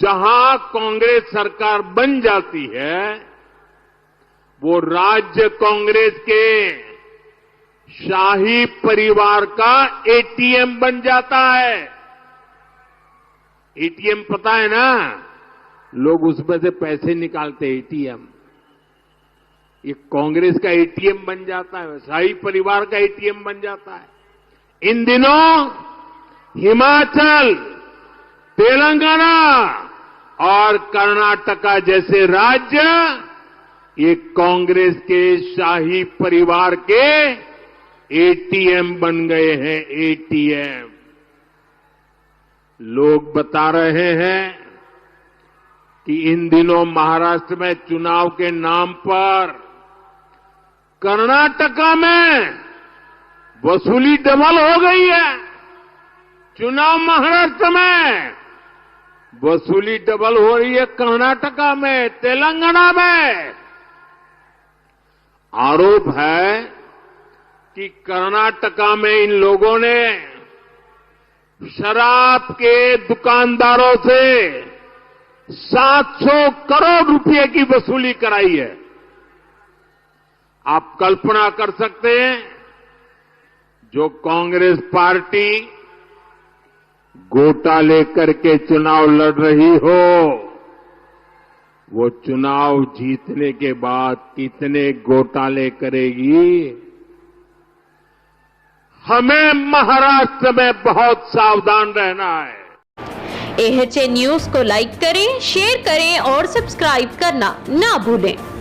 जहां कांग्रेस सरकार बन जाती है वो राज्य कांग्रेस के शाही परिवार का एटीएम बन जाता है। एटीएम पता है ना, लोग उसमें से पैसे निकालते हैं। एटीएम ये कांग्रेस का एटीएम बन जाता है, शाही परिवार का एटीएम बन जाता है। इन दिनों हिमाचल, तेलंगाना और कर्नाटका जैसे राज्य ये कांग्रेस के शाही परिवार के एटीएम बन गए हैं। एटीएम लोग बता रहे हैं कि इन दिनों महाराष्ट्र में चुनाव के नाम पर कर्नाटका में वसूली डबल हो गई है। चुनाव महाराष्ट्र में, वसूली डबल हो रही है कर्नाटका में, तेलंगाना में। आरोप है कि कर्नाटका में इन लोगों ने शराब के दुकानदारों से 700 करोड़ रुपए की वसूली कराई है। आप कल्पना कर सकते हैं, जो कांग्रेस पार्टी घोटाले करके चुनाव लड़ रही हो, वो चुनाव जीतने के बाद कितने घोटाले करेगी। हमें महाराष्ट्र में बहुत सावधान रहना है। AHA न्यूज को लाइक करें, शेयर करें और सब्सक्राइब करना ना भूलें।